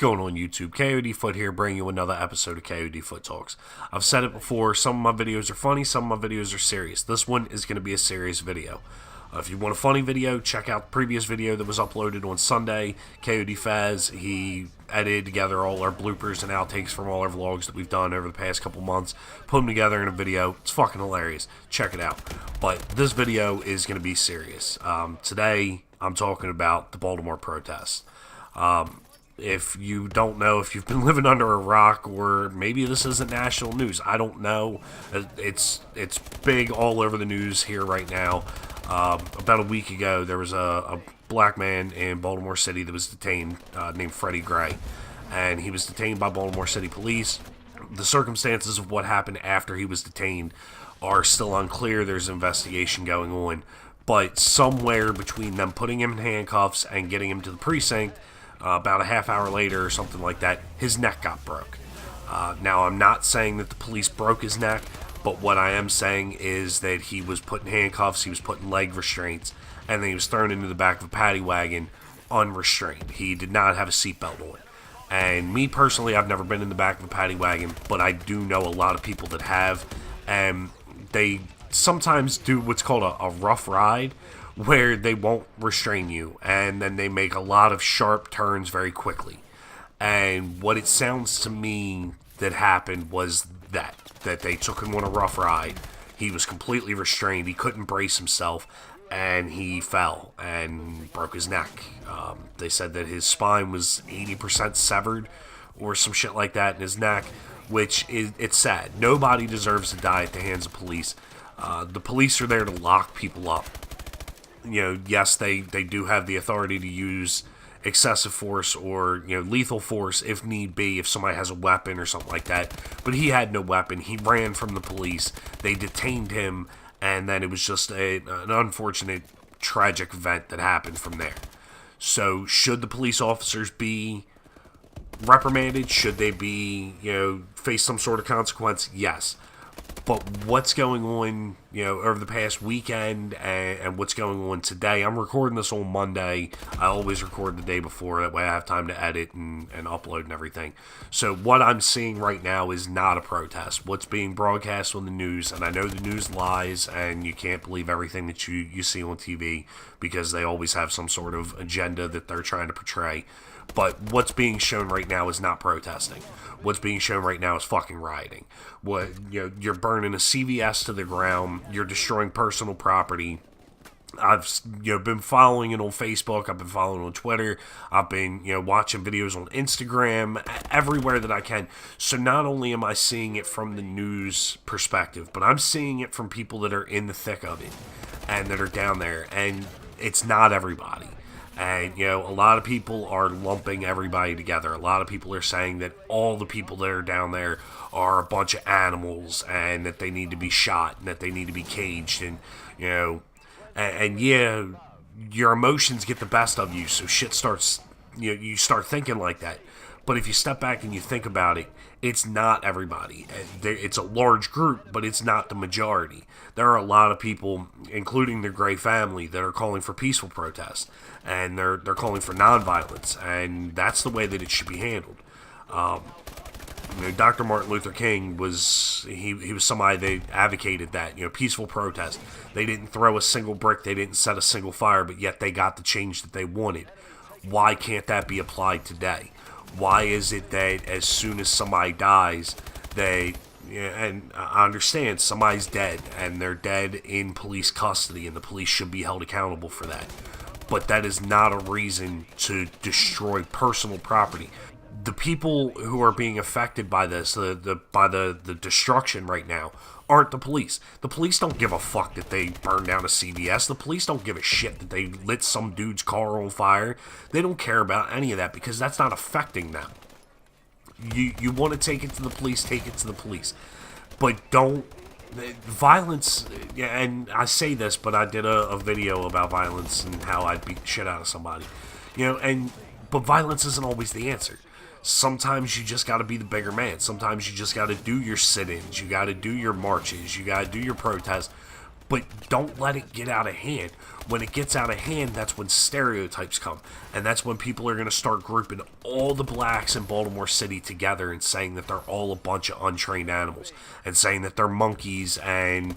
going on YouTube? KoD here, bringing you another episode of KoD Talks. I've said it before, some of my videos are funny, some of my videos are serious. This one is going to be a serious video. If you want a funny video, check out the previous video that was uploaded on Sunday. KoD, he edited together all our bloopers and outtakes from all our vlogs that we've done over the past couple months, put them together in a video. It's fucking hilarious. Check it out. But this video is going to be serious. Today, I'm talking about the Baltimore protests. If you don't know, if you've been living under a rock, or maybe this isn't national news, I don't know. It's big all over the news here right now. About a week ago, there was a black man in Baltimore City that was detained, named Freddie Gray, and he was detained by Baltimore City police. The circumstances of what happened after he was detained are still unclear. There's an investigation going on, but somewhere between them putting him in handcuffs and getting him to the precinct, about a half hour later or something like that, his neck got broke. Now, I'm not saying that the police broke his neck, but what I am saying is that he was put in handcuffs, he was put in leg restraints, and then he was thrown into the back of a paddy wagon unrestrained. He did not have a seatbelt on. And me personally, I've never been in the back of a paddy wagon, but I do know a lot of people that have, and they sometimes do what's called a rough ride, where they won't restrain you, and then they make a lot of sharp turns very quickly. And what it sounds to me that happened was that they took him on a rough ride. He was completely restrained. He couldn't brace himself, and he fell and broke his neck. They said that his spine was 80% severed or some shit like that in his neck, which it's sad. Nobody deserves to die at the hands of police. The police are there to lock people up. You know, yes, they do have the authority to use excessive force or, you know, lethal force if need be, if somebody has a weapon or something like that. But he had no weapon. He ran from the police. They detained him, and then it was just an unfortunate, tragic event that happened from there. So, should the police officers be reprimanded? Should they be, you know, face some sort of consequence? Yes. But what's going on, you know, over the past weekend and what's going on today? I'm recording this on Monday. I always record the day before. That way I have time to edit and upload and everything. So what I'm seeing right now is not a protest. What's being broadcast on the news, and I know the news lies, and you can't believe everything that you see on TV because they always have some sort of agenda that they're trying to portray. But what's being shown right now is not protesting. What's being shown right now is fucking rioting. You're burning a CVS to the ground. You're destroying personal property. I've been following it on Facebook. I've been following it on Twitter. I've been watching videos on Instagram, everywhere that I can. So not only am I seeing it from the news perspective, but I'm seeing it from people that are in the thick of it and that are down there. And it's not everybody. And, a lot of people are lumping everybody together. A lot of people are saying that all the people that are down there are a bunch of animals and that they need to be shot and that they need to be caged. And, your emotions get the best of you. So shit starts, you start thinking like that. But if you step back and you think about it, it's not everybody. It's a large group, but it's not the majority. There are a lot of people, including the Gray family, that are calling for peaceful protest, and they're calling for nonviolence, and that's the way that it should be handled. Dr. Martin Luther King was somebody that advocated that, peaceful protest. They didn't throw a single brick, they didn't set a single fire, but yet they got the change that they wanted. Why can't that be applied today? Why is it that as soon as somebody dies, and I understand somebody's dead, and they're dead in police custody, and the police should be held accountable for that. But that is not a reason to destroy personal property. The people who are being affected by this, by the destruction right now, aren't the police. The police don't give a fuck that they burned down a CVS. The police don't give a shit that they lit some dude's car on fire. They don't care about any of that because that's not affecting them. You want to take it to the police, take it to the police. But don't... Violence, and I say this, but I did a video about violence and how I'd beat the shit out of somebody. But violence isn't always the answer. Sometimes you just got to be the bigger man. Sometimes you just got to do your sit-ins. You got to do your marches. You got to do your protests. but don't let it get out of hand. When it gets out of hand, that's when stereotypes come, and that's when people are going to start grouping all the blacks in Baltimore City together and saying that they're all a bunch of untrained animals, and saying that they're monkeys and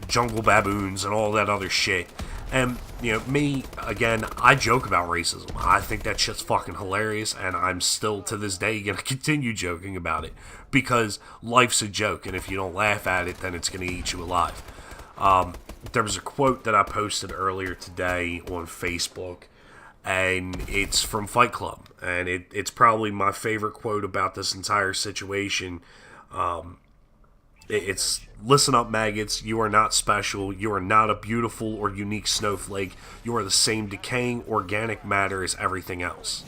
jungle baboons and all that other shit. And me, again, I joke about racism. I think that shit's fucking hilarious, and I'm still to this day gonna continue joking about it, because life's a joke, and if you don't laugh at it, then it's gonna eat you alive. There was a quote that I posted earlier today on Facebook, and it's from Fight Club, and it's probably my favorite quote about this entire situation. It's, "Listen up, maggots. You are not special. You are not a beautiful or unique snowflake. You are the same decaying organic matter as everything else."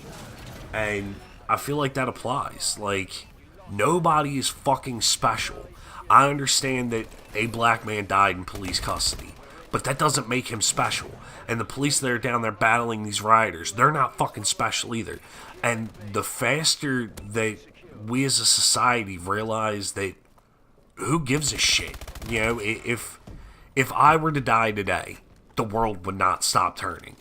And I feel like that applies. Like, nobody is fucking special. I understand that a black man died in police custody, but that doesn't make him special. And the police that are down there battling these rioters, they're not fucking special either. And the faster that we as a society realize that, who gives a shit? If I were to die today, the world would not stop turning.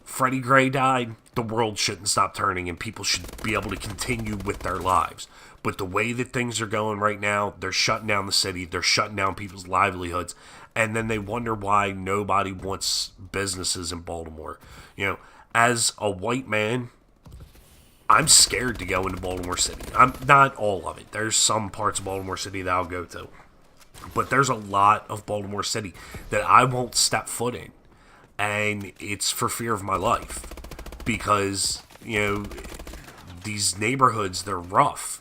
Freddie Gray died, the world shouldn't stop turning, and people should be able to continue with their lives. But the way that things are going right now, they're shutting down the city, they're shutting down people's livelihoods, and then they wonder why nobody wants businesses in Baltimore. As a white man, I'm scared to go into Baltimore City. I'm not all of it. There's some parts of Baltimore City that I'll go to. But there's a lot of Baltimore City that I won't step foot in. And it's for fear of my life. Because, these neighborhoods, they're rough.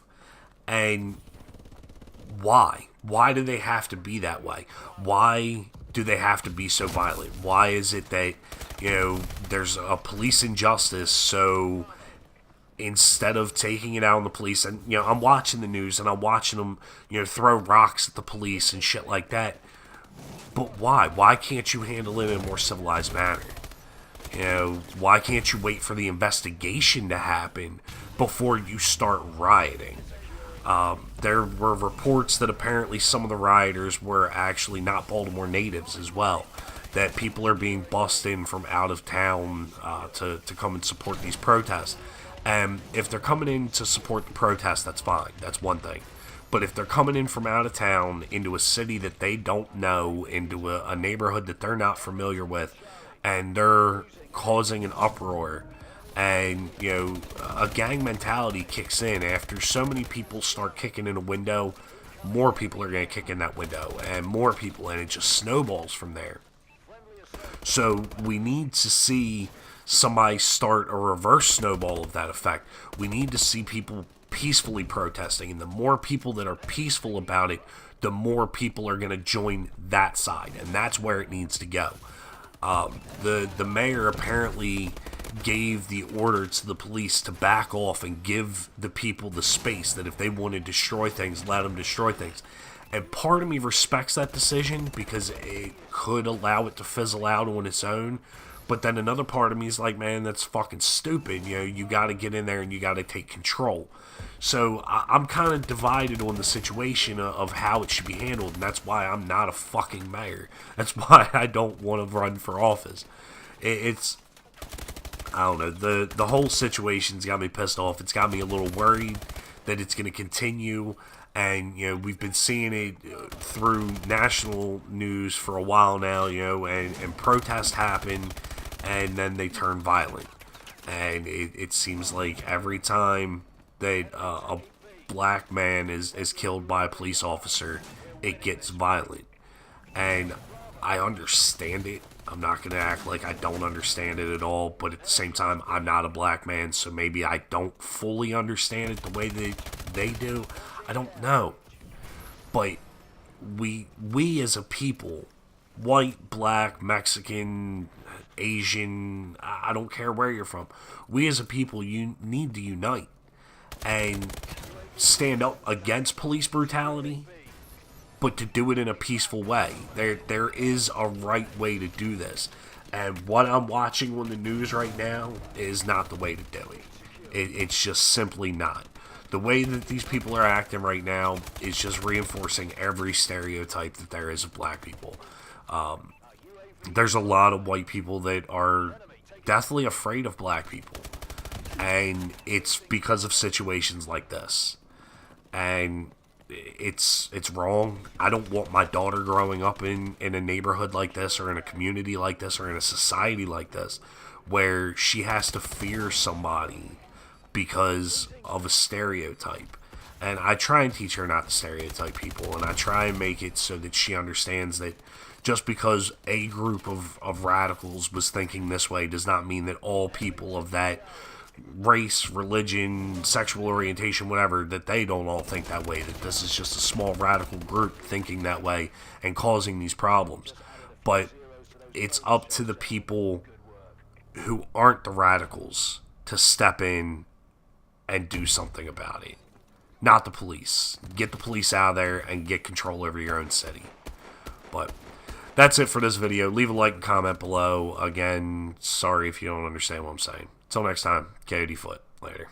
And why? Why do they have to be that way? Why do they have to be so violent? Why is it that, there's a police injustice, so instead of taking it out on the police, and I'm watching the news and I'm watching them throw rocks at the police and shit like that, but why can't you handle it in a more civilized manner? Why can't you wait for the investigation to happen before you start rioting? There were reports that apparently some of the rioters were actually not Baltimore natives as well, that people are being bussed in from out of town to come and support these protests. And if they're coming in to support the protest, that's fine. That's one thing. But if they're coming in from out of town into a city that they don't know, into a neighborhood that they're not familiar with, and they're causing an uproar, and, a gang mentality kicks in after so many people start kicking in a window, more people are going to kick in that window, and more people, and it just snowballs from there. So we need to see somebody start a reverse snowball of that effect. We need to see people peacefully protesting, and the more people that are peaceful about it, the more people are going to join that side, and that's where it needs to go. The mayor apparently gave the order to the police to back off and give the people the space, that if they want to destroy things, let them destroy things. And part of me respects that decision, because it could allow it to fizzle out on its own. But then another part of me is like, man, that's fucking stupid. You got to get in there and you got to take control. So I'm kind of divided on the situation of how it should be handled, and that's why I'm not a fucking mayor. That's why I don't want to run for office. It's, I don't know, the whole situation's got me pissed off. It's got me a little worried that it's going to continue. And, we've been seeing it through national news for a while now, and protests happen, and then they turn violent. And it seems like every time that a black man is killed by a police officer, it gets violent. And I understand it. I'm not going to act like I don't understand it at all, but at the same time, I'm not a black man, so maybe I don't fully understand it the way that they do. I don't know. But we as a people, white, black, Mexican, Asian, I don't care where you're from, we as a people, you need to unite and stand up against police brutality, but to do it in a peaceful way. There is a right way to do this. And what I'm watching on the news right now is not the way to do it. It's just simply not. the way that these people are acting right now is just reinforcing every stereotype that there is of black people. There's a lot of white people that are deathly afraid of black people, and it's because of situations like this. And it's wrong. I don't want my daughter growing up in a neighborhood like this, or in a community like this, or in a society like this, where she has to fear somebody because of a stereotype. And I try and teach her not to stereotype people, and I try and make it so that she understands that just because a group of radicals was thinking this way does not mean that all people of that race, religion, sexual orientation, whatever, that they don't all think that way, that this is just a small radical group thinking that way and causing these problems. But it's up to the people who aren't the radicals to step in and do something about it. Not the police. Get the police out of there and get control over your own city. But that's it for this video. Leave a like and comment below. Again, sorry if you don't understand what I'm saying. Until next time, KoD Foot. Later.